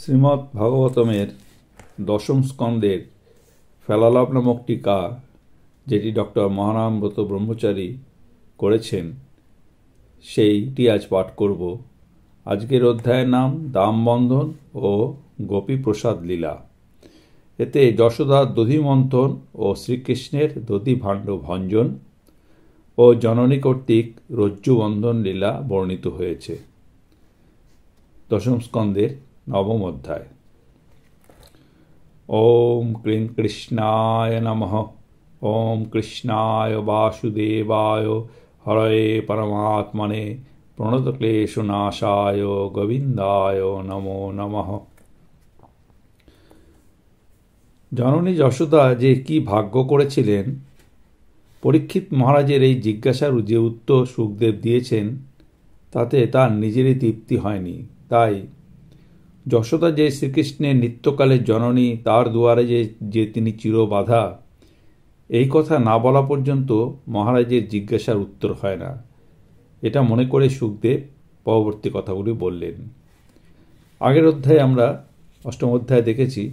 শ্রীমদ্ ভাগবতমের দশম স্কন্দের ফেলালাপ নামক টিকা, যেটি ডক্টর মহানামব্রত ব্রহ্মচারী করেছেন, সেইটি আজ পাঠ করব। আজকের অধ্যায়ের নাম দামবন্ধন ও গোপীপ্রসাদ লীলা। এতে যশোদার দধিমন্থন ও শ্রীকৃষ্ণের দধিভাণ্ড ভঞ্জন ও জননী কর্তৃক রজ্জুবন্ধন লীলা বর্ণিত হয়েছে। দশম স্কন্দের নবম অধ্যায়। ওম ক্লীং কৃষ্ণায় নমঃ। ওম কৃষ্ণায় বাসুদেবায় হরয়ে পরমাত্মনে প্রণতক্লেশনাশায় গোবিন্দায় নমো নমঃ। জননী যশোদা যে কি ভাগ্য করেছিলেন, পরীক্ষিত মহারাজের এই জিজ্ঞাসার যে উত্তর সুখদেব দিয়েছেন, তাতে তার নিজেরই তৃপ্তি হয়নি। তাই যশোদা যে শ্রীকৃষ্ণের নিত্যকালের জননী, তার দুয়ারে যে তিনি চিরবাধা, এই কথা না বলা পর্যন্ত মহারাজের জিজ্ঞাসার উত্তর হয় না। এটা মনে করে সুখদেব পরবর্তী কথাগুলি বললেন। আগের অধ্যায়ে আমরা অষ্টম অধ্যায়ে দেখেছি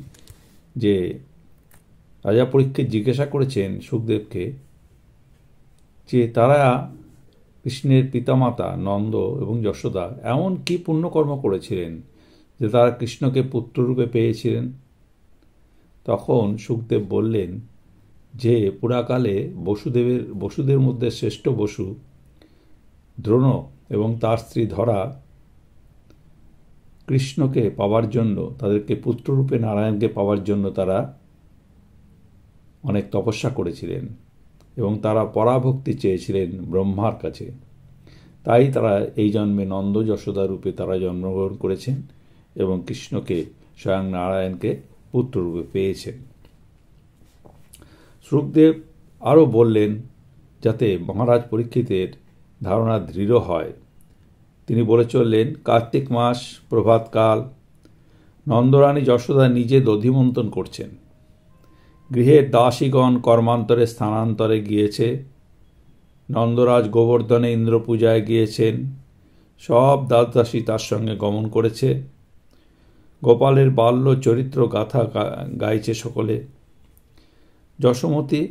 যে রাজা পরীক্ষিত জিজ্ঞাসা করেছেন সুখদেবকে যে তারা কৃষ্ণের পিতামাতা নন্দ এবং যশোদা এমন কি পুণ্যকর্ম করেছিলেন যে তারা কৃষ্ণকে পুত্ররূপে পেয়েছিলেন। তখন সুখদেব বললেন যে পুরাকালে বসুদের মধ্যে শ্রেষ্ঠ বসু দ্রোণ এবং তার স্ত্রী ধরা কৃষ্ণকে পাওয়ার জন্য, তাদেরকে পুত্ররূপে নারায়ণকে পাওয়ার জন্য তারা অনেক তপস্যা করেছিলেন এবং তারা পরাভক্তি চেয়েছিলেন ব্রহ্মার কাছে। তাই তারা এই জন্মে নন্দ যশোদা রূপে তারা জন্মগ্রহণ করেছেন এবং কৃষ্ণকে, স্বয়ং নারায়ণকে পুত্ররূপে পেয়েছেন। সুখদেব আরও বললেন, যাতে মহারাজ পরীক্ষিতের ধারণা দৃঢ় হয়, তিনি বলে চললেন, কার্তিক মাস প্রভাতকাল নন্দরানী যশোদা নিজে দধিমন্থন করছেন। গৃহের দাসীগণ কর্মান্তরে স্থানান্তরে গিয়েছে। নন্দরাজ গোবর্ধনে ইন্দ্রপূজায় গিয়েছেন। সব দাসদাসী তার সঙ্গে গমন করেছে। গোপালের বাল্য চরিত্র গাথা গাইছে সকলে। যশোমতী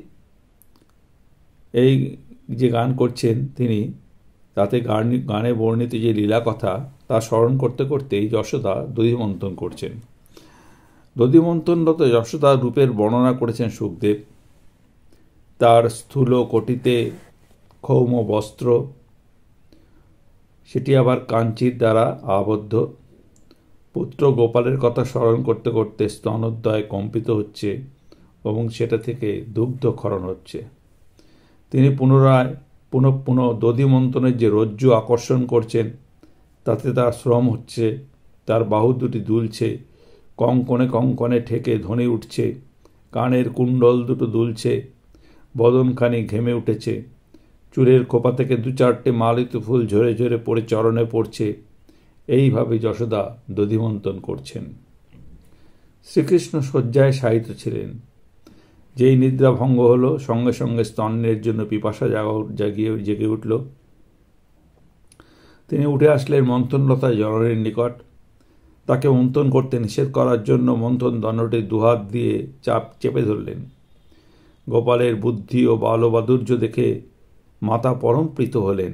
এই যে গান করছেন তিনি, তাতে গানে বর্ণিত যে লীলা কথা তা স্মরণ করতে করতেই যশোদা দধিমন্থন করছেন। দধিমন্থনরত যশোদার রূপের বর্ণনা করেছেন সুখদেব। তার স্থূল কটিতে ক্ষৌম বস্ত্র, সেটি আবার কাঞ্চির দ্বারা আবদ্ধ। পুত্র গোপালের কথা স্মরণ করতে করতে স্তনোদ্বয় কম্পিত হচ্ছে এবং সেটা থেকে দুগ্ধ ক্ষরণ হচ্ছে। তিনি পুনঃ দধিমন্থনের যে রজ্জু আকর্ষণ করছেন, তাতে তার শ্রম হচ্ছে। তার বাহু দুটি দুলছে, কঙ্কনে কঙ্কনে ঠেকে ধ্বনি উঠছে, কানের কুণ্ডল দুটো দুলছে, বদনখানি ঘেমে উঠেছে, চুলের খোপা থেকে দু চারটে মালিত ফুল ঝরে ঝরে পড়ে চরণে পড়ছে। এইভাবে যশোদা দধিমন্থন করছেন। শ্রীকৃষ্ণ শয্যায় শায়িত ছিলেন। যেই নিদ্রা ভঙ্গ হলো, সঙ্গে সঙ্গে স্তন্যের জন্য পিপাসা জেগে উঠল। তিনি উঠে আসলেন মন্থনলতা জননীর নিকট। তাকে মন্থন করতে নিষেধ করার জন্য মন্থন দণ্ডটি দুহাত দিয়ে চেপে ধরলেন। গোপালের বুদ্ধি ও বালবাদুর্য দেখে মাতা পরম প্রীত হলেন।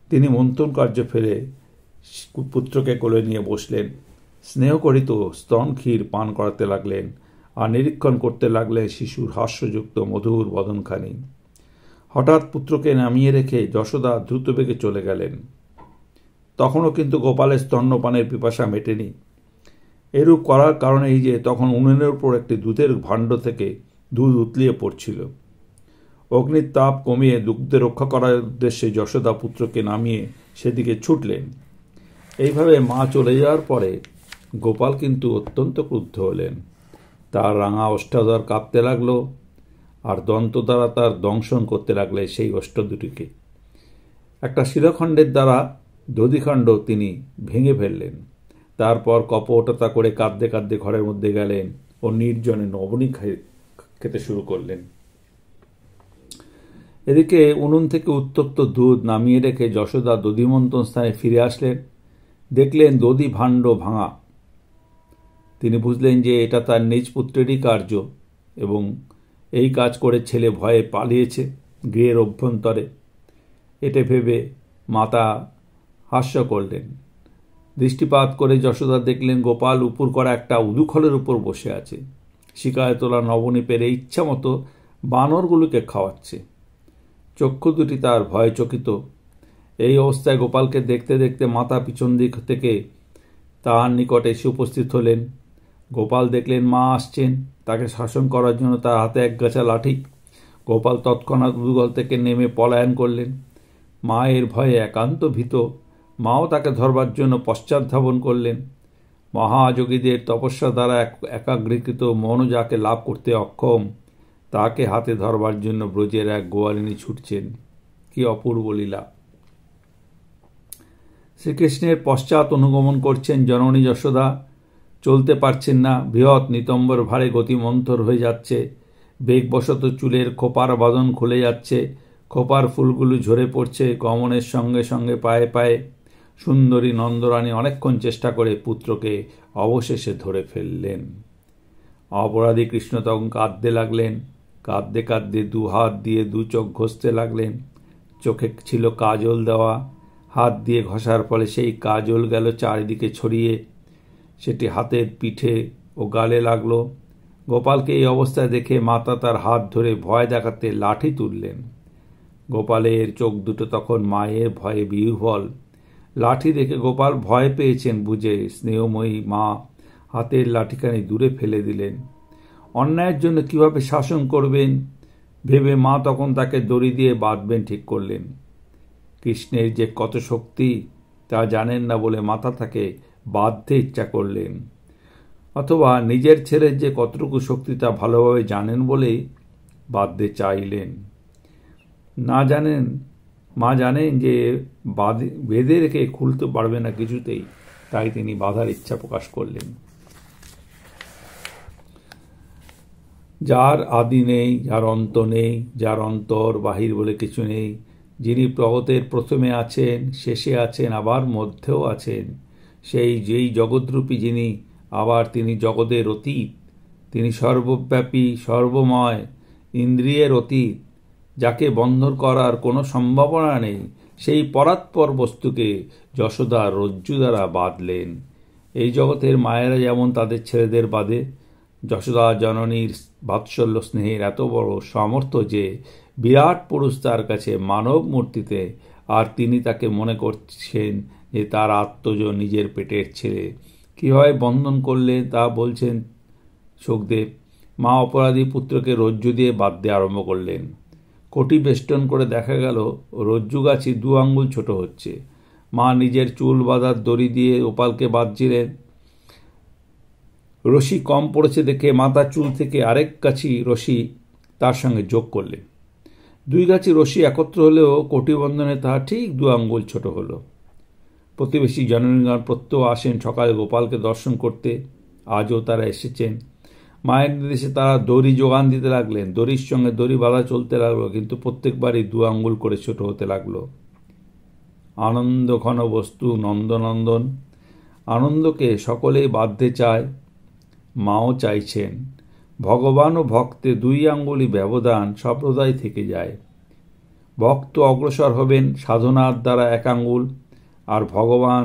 তিনি মন্থন কার্য ফেলে পুত্রকে কোলে নিয়ে বসলেন। স্নেহকরিত স্তন ক্ষীর পান করাতে লাগলেন আর নিরীক্ষণ করতে লাগলেন শিশুর হাস্যযুক্ত মধুর বদনখানি। হঠাৎ পুত্রকে নামিয়ে রেখে যশোদা দ্রুতবেগে চলে গেলেন। তখনও কিন্তু গোপালের স্তন্যপানের পিপাসা মেটেনি। এরূপ করার কারণে এই যে তখন উনুনের উপর একটি দুধের ভাণ্ড থেকে দুধ উতলিয়ে পড়ছিল। অগ্নির তাপ কমিয়ে দুগ্ধে রক্ষা করার উদ্দেশ্যে যশোদা পুত্রকে নামিয়ে সেদিকে ছুটলেন। এইভাবে মা চলে যাওয়ার পরে গোপাল কিন্তু অত্যন্ত ক্রুদ্ধ হলেন। তার রাঙা ওষ্ঠাধর কাঁপতে লাগল আর দন্ত দ্বারা তার দংশন করতে লাগলে সেই ওষ্ঠ দুটিকে। একটা শিলাখণ্ডের দ্বারা দধিখণ্ড তিনি ভেঙে ফেললেন। তারপর কপটতা করে কাঁদতে কাঁদতে ঘরের মধ্যে গেলেন ও নির্জনে নবনী খেতে শুরু করলেন। এদিকে উনুন থেকে উত্তপ্ত দুধ নামিয়ে রেখে যশোদা দধিমন্থন স্থানে ফিরে আসলেন। দেখলেন দধি ভাণ্ড ভাঙা। তিনি বুঝলেন যে এটা তার নিজ পুত্রেরই কার্য এবং এই কাজ করে ছেলে ভয়ে পালিয়েছে গৃহের অভ্যন্তরে। এটা ভেবে মাতা হাস্য করলেন। দৃষ্টিপাত করে যশোদা দেখলেন গোপাল উপর করা একটা উদুখলের উপর বসে আছে, শিকায় তোলা নবনী পেরে ইচ্ছা মতো বানরগুলোকে খাওয়াচ্ছে। চক্ষু দুটি তার ভয়ে চকিত। এই অবস্থায় গোপালকে দেখতে দেখতে মাতা পিছন দিক থেকে তার নিকটে এসে উপস্থিত হলেন। গোপাল দেখলেন মা আসছেন, তাকে শাসন করার জন্য তার হাতে একগাছা লাঠি। গোপাল তৎক্ষণাৎ উদুগল থেকে নেমে পলায়ন করলেন। মায়ের ভয়ে একান্ত ভীত, মাও তাকে ধরবার জন্য পশ্চাৎধাবন করলেন। মহাযোগীদের তপস্যা দ্বারা একাগ্রীকৃত মন যাকে লাভ করতে অক্ষম, তাকে হাতে ধরবার জন্য ব্রজের এক গোয়ালিনী ছুটছেন। কি অপূর্ব লীলা! শ্রীকৃষ্ণের পশ্চাৎ অনুগমন করছেন জননী যশোদা। চলতে পারছেন না, বৃহৎ নিতম্বর ভারে গতিমন্থর হয়ে যাচ্ছে। বেগবশত চুলের খোপার বাঁধন খুলে যাচ্ছে, খোপার ফুলগুলো ঝরে পড়ছে গমনের সঙ্গে সঙ্গে পায়ে পায়ে। সুন্দরী নন্দরানী অনেকক্ষণ চেষ্টা করে পুত্রকে অবশেষে ধরে ফেললেন। অপরাধী কৃষ্ণ তখন কাঁদতে লাগলেন। কাঁদতে কাঁদতে দু হাত দিয়ে দু চোখ ঘষতে লাগলেন। চোখে ছিল কাজল দেওয়া, হাত দিয়ে ঘষার ফলে সেই কাজল গেল চারিদিকে ছড়িয়ে, সেটি হাতের পিঠে ও গালে লাগলো। গোপালকে এই অবস্থায় দেখে মাতা তার হাত ধরে ভয় দেখাতে লাঠি তুললেন। গোপালের চোখ দুটো তখন মায়ের ভয়ে বিহ্বল। লাঠি দেখে গোপাল ভয় পেয়েছেন বুঝে স্নেহময়ী মা হাতের লাঠিখানি দূরে ফেলে দিলেন। অন্যায়ের জন্য কিভাবে শাসন করবেন ভেবে মা তখন তাকে দড়ি দিয়ে বাঁধবেন ঠিক করলেন। কৃষ্ণের যে কত শক্তি তা জানেন না বলে মাতা তাকে বাঁধতে ইচ্ছা করলেন, অথবা নিজের ছেলের যে কতটুকু শক্তি তা ভালোভাবে জানেন বলেই বাঁধতে চাইলেন। না জানেন, মা জানেন যে বেঁধে রেখে খুলতে পারবে না কিছুতেই, তাই তিনি বাঁধার ইচ্ছা প্রকাশ করলেন। যার আদি নেই, যার অন্ত নেই, যার অন্তর বাহির বলে কিছু নেই, যিনি জগতের প্রথমে আছেন, শেষে আছেন, আবার মধ্যেও আছেন, সেই যেই জগৎরূপী যিনি, আবার তিনি জগতের অতীত, তিনি সর্বব্যাপী, সর্বময়, ইন্দ্রিয়ের অতীত, যাকে বন্ধন করার কোনো সম্ভাবনা নেই, সেই পরাৎপর বস্তুকে যশোদা রজ্জু দ্বারা বাঁধলেন। এই জগতের মায়েরা যেমন তাদের ছেলেদের বাঁধে, যশোদা জননীর বাৎসল্য স্নেহের এত বড় সামর্থ্য যে বিরাট পুরুষ তার কাছে মানব মূর্তিতে, আর তিনি তাকে মনে করছেন যে তার আত্মজ নিজের পেটের ছেলে। কীভাবে বন্ধন করলে তা বলছেন সুখদেব। মা অপরাধী পুত্রকে রজ্জু দিয়ে বাঁধতে আরম্ভ করলেন। কোটি বেষ্টন করে দেখা গেল রজ্জু গাছি 2 আঙ্গুল ছোট হচ্ছে। মা নিজের চুল বাঁধার দড়ি দিয়ে গোপালকে বাঁধছিলেন। রশি কম পড়েছে দেখে মাথা চুল থেকে আরেক গাছি রশি তার সঙ্গে যোগ করলেন। 2 গাছি রশি একত্র হলেও কোটিবন্ধনে তাহা ঠিক 2 আঙ্গুল ছোট হল। প্রতিবেশী জননীগণ প্রত্যহ আসেন সকালে গোপালকে দর্শন করতে। আজও তারা এসেছেন। মায়ের নির্দেশে তারা দড়ি যোগান দিতে লাগলেন। দড়ির সঙ্গে দড়ি বাঁধা চলতে লাগলো, কিন্তু প্রত্যেকবারই 2 আঙ্গুল করে ছোট হতে লাগলো। আনন্দ ঘন বস্তু নন্দনন্দন। আনন্দকে সকলেই বাঁধতে চায়, মাও চাইছেন। ভগবান ও ভক্তে 2 আঙ্গুলই ব্যবধান সম্প্রদায় থেকে যায়। ভক্ত অগ্রসর হবেন সাধনার দ্বারা 1 আঙ্গুল, আর ভগবান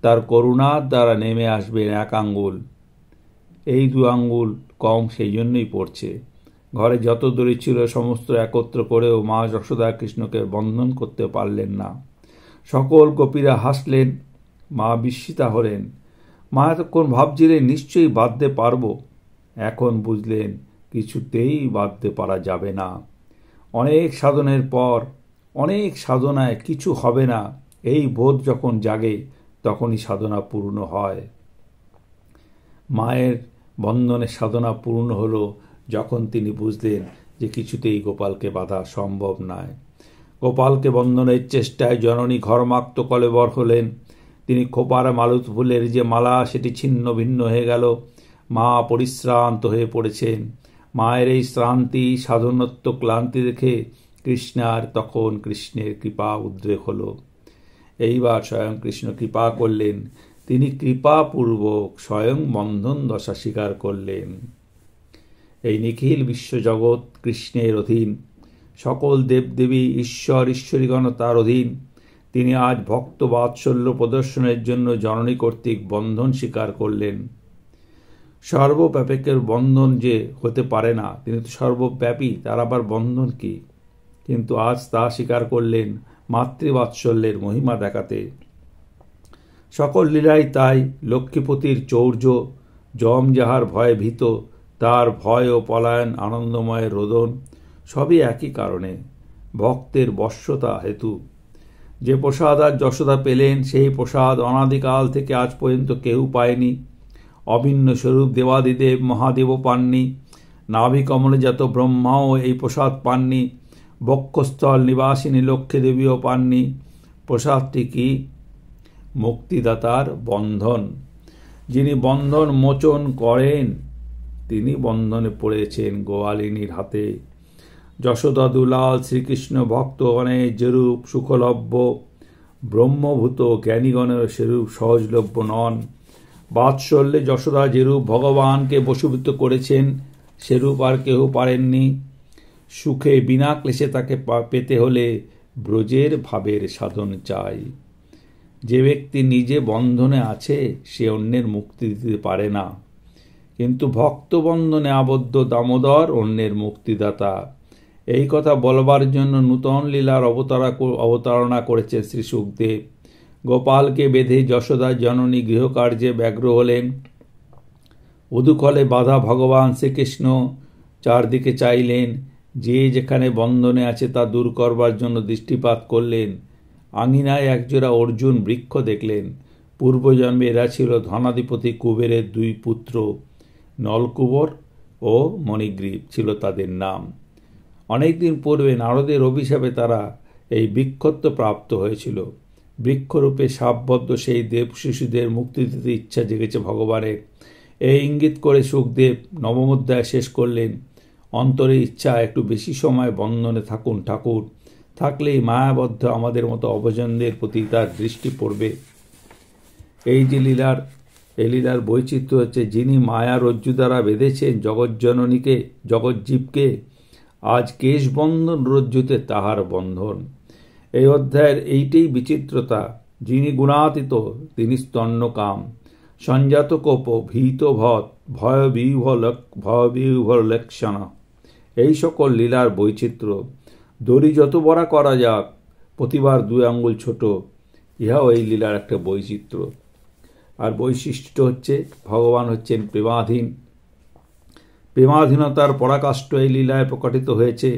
তার করুণার দ্বারা নেমে আসবেন 1 আঙ্গুল। এই 2 আঙ্গুল কম, সেই জন্যই পড়ছে। ঘরে যত দড়ি ছিল সমস্ত একত্র করেও মা যশোদা কৃষ্ণকে বন্ধন করতে পারলেন না। সকল গোপীরা হাসলেন, মা বিস্মিতা হলেন। মা এতক্ষণ ভাবছিলেন নিশ্চয়ই বাঁধতে পারব, এখন বুঝলেন কিছুতেই বাঁধতে পারা যাবে না। অনেক সাধনের পর, অনেক সাধনায় কিছু হবে না, এই বোধ যখন জাগে তখনই সাধনা পূর্ণ হয়। মায়ের বন্ধনে সাধনা পূর্ণ হলো যখন তিনি বুঝলেন যে কিছুতেই গোপালকে বাঁধা সম্ভব নয়। গোপালকে বন্ধনের চেষ্টায় জননী ঘর্মাক্ত কলেবর হলেন। তিনি খোপার মালতী ফুলের যে মালা সেটি ছিন্ন ভিন্ন হয়ে গেল। মা পরিশ্রান্ত হয়ে পড়েছেন। মায়ের এই শ্রান্তি, সাধনত্ব, ক্লান্তি দেখে কৃষ্ণের কৃপা উদ্রেক হল। এইবার স্বয়ং কৃষ্ণ কৃপা করলেন। তিনি কৃপাপূর্বক স্বয়ং বন্ধন দশা স্বীকার করলেন। এই নিখিল বিশ্বজগৎ কৃষ্ণের অধীন, সকল দেবদেবী ঈশ্বর ঈশ্বরীগণ তার অধীন। তিনি আজ ভক্ত বাৎসল্য প্রদর্শনের জন্য জননী কর্তৃক বন্ধন স্বীকার করলেন। সর্বব্যাপকের বন্ধন যে হতে পারে না, তিনি তো সর্বব্যাপী, তার আবার বন্ধন কি? কিন্তু আজ তা স্বীকার করলেন মাতৃবাৎসল্যের মহিমা দেখাতে। সকল লীলাই তাই লক্ষ্মীপতির চৌর্য, যম যাহার ভয়ে ভীত, তার ভয় ও পলায়ন আনন্দময়ের রোদন, সবই একই কারণে, ভক্তের বশ্যতা হেতু। যে প্রসাদ আজ যশোদা পেলেন, সেই প্রসাদ অনাদিকাল থেকে আজ পর্যন্ত কেউ পায়নি। অভিন্ন স্বরূপ দেবাদিদেব মহাদেবও পাননি, নাভিকমলজাত ব্রহ্মাও এই প্রসাদ পাননি, বক্ষস্থল নিবাসিনী লক্ষ্মী দেবীও পাননি। প্রসাদটি কি? মুক্তিদাতার বন্ধন। যিনি বন্ধন মোচন করেন, তিনি বন্ধনে পড়েছেন গোয়ালিনীর হাতে। যশোদা দুলাল শ্রীকৃষ্ণ ভক্তগণের যেরূপ সুখলভ্য, ব্রহ্মভূত জ্ঞানীগণের সেরূপ সহজলভ্য নন। বাৎসল্যে যশোদা যেরূপ ভগবানকে বশীভূত করেছেন, সেরূপ আর কেহ পারেননি। সুখে বিনা ক্লেশে তাকে পেতে হলে ব্রজের ভাবের সাধন চাই। যে ব্যক্তি নিজে বন্ধনে আছে, সে অন্যের মুক্তি দিতে পারে না, কিন্তু ভক্ত বন্ধনে আবদ্ধ দামোদর অন্যের মুক্তিদাতা। এই কথা বলবার জন্য নূতন লীলার অবতারণা করেছে শ্রী শুকদেব। গোপালকে বেঁধে যশোদা জননী গৃহকার্যে ব্যগ্র হলেন। উদুকলে বাধা ভগবান শ্রীকৃষ্ণ চারদিকে চাইলেন, যে যেখানে বন্ধনে আছে তা দূর করবার জন্য দৃষ্টিপাত করলেন। আঙিনায় একজোড়া অর্জুন বৃক্ষ দেখলেন। পূর্বজন্মে এরা ছিল ধনাধিপতি কুবেরের দুই পুত্র, নলকুবর ও মণিগ্রীব ছিল তাদের নাম। অনেকদিন পূর্বে নারদের অভিশাপে তারা এই বৃক্ষত্ব প্রাপ্ত হয়েছিল। বৃক্ষরূপে সাপবদ্ধ সেই দেব শিশুদের মুক্তি দিতে ইচ্ছা জেগেছে ভগবানের। এই ইঙ্গিত করে শুকদেব নবম অধ্যায় শেষ করলেন। অন্তরে ইচ্ছা একটু বেশি সময় বন্ধনে থাকুন ঠাকুর, থাকলেই মায়াবদ্ধ আমাদের মতো অবজনদের প্রতি তার দৃষ্টি পড়বে। এই যে লীলার বৈচিত্র্য হচ্ছে, যিনি মায়া রজ্জু দ্বারা বেঁধেছেন জগজ্জননীকে, জগজ্জীবকে, আজ কেশবন্ধন রজ্জুতে তাহার বন্ধন। এই অধ্যায়ের এইটাই বিচিত্রতা। যিনি গুণাতীত, তিনি স্তন্যকাম, সঞ্জাত কোপ, ভীত ভৎ, ভয়বিহ্বল লক্ষণ। এই সকল লীলার বৈচিত্র্য। দড়ি যত বড়া করা যাক, প্রতিবার 2 আঙ্গুল ছোট, ইহাও এই লীলার একটা বৈচিত্র্য। আর বৈশিষ্ট্য হচ্ছে, ভগবান হচ্ছেন প্রেমাধীন। প্রেমাধীনতার পরাকাষ্ঠ এই লীলায় প্রকটিত হয়েছে।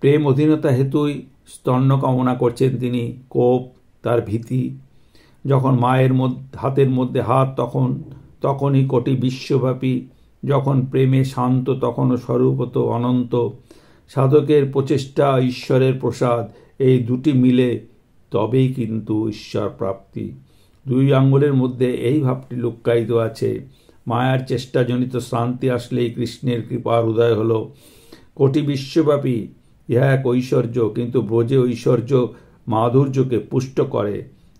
প্রেম অধীনতা হেতুই স্তন্য কামনা করছেন তিনি, কোপ তার ভীতি। যখন মায়ের হাতের মধ্যে হাত, তখনই কোটি বিশ্বব্যাপী। যখন প্রেমে শান্ত, তখনও স্বরূপত অনন্ত। সাধকের প্রচেষ্টা, ঈশ্বরের প্রসাদ, এই দুটি মিলে তবেই কিন্তু ঈশ্বর প্রাপ্তি। 2 আঙ্গুলের মধ্যে এই ভাবটি লুক্কায়িত আছে। মায়ার চেষ্টাজনিত শ্রান্তি আসলেই কৃষ্ণের কৃপার উদয় হল। কোটি বিশ্বব্যাপী, ইহা এক ঐশ্বর্য, কিন্তু ব্রজে ঐশ্বর্য মাধুর্যকে পুষ্ট করে।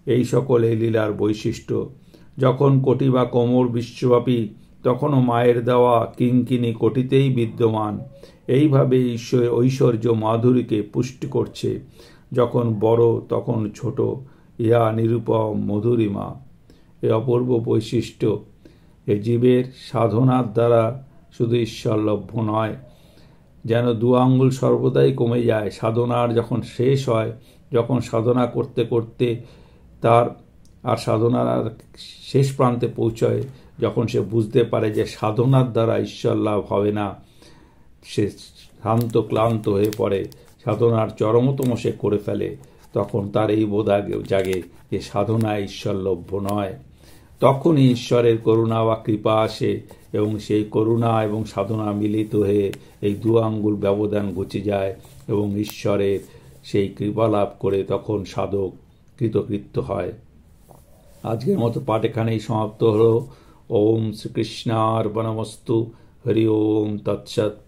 এই সকল এই লীলার বৈশিষ্ট্য। যখন কোটি বা কোমর বিশ্বব্যাপী, তখনও মায়ের দেওয়া কিঙ্কিনী কোটিতেই বিদ্যমান। এইভাবে ঈশ্বর ঐশ্বর্য মাধুরীকে পুষ্টি করছে। যখন বড়, তখন ছোট, ইহা নিরুপম মধুরিমা। এই অপূর্ব বৈশিষ্ট্য এ জীবের সাধনার দ্বারা শুধু ঈশ্বরলভ্য নয়, যেন 2 আঙ্গুল সর্বদাই কমে যায়। সাধনার যখন শেষ হয়, যখন সাধনা করতে করতে তার আর সাধনার শেষ প্রান্তে পৌঁছয়, যখন সে বুঝতে পারে যে সাধনার দ্বারা ঈশ্বর লাভ হবে না, সে শান্ত ক্লান্ত হয়ে পড়ে, সাধনার চরমতম সে করে ফেলে, তখন তার এই বোধ জাগে যে সাধনা ঈশ্বরলভ্য নয়। তখনই ঈশ্বরের করুণা বা কৃপা আসে এবং সেই করুণা এবং সাধনা মিলিত হয়ে এই 2 আঙ্গুল ব্যবধান ঘুচে যায় এবং ঈশ্বরের সেই কৃপা লাভ করে তখন সাধক কৃতকৃত্য হয়। আজকের মতো পাঠ এখানেই সমাপ্ত হলো। ওম শ্রীকৃষ্ণার্পণমস্তু। হরি ওম তৎসৎ।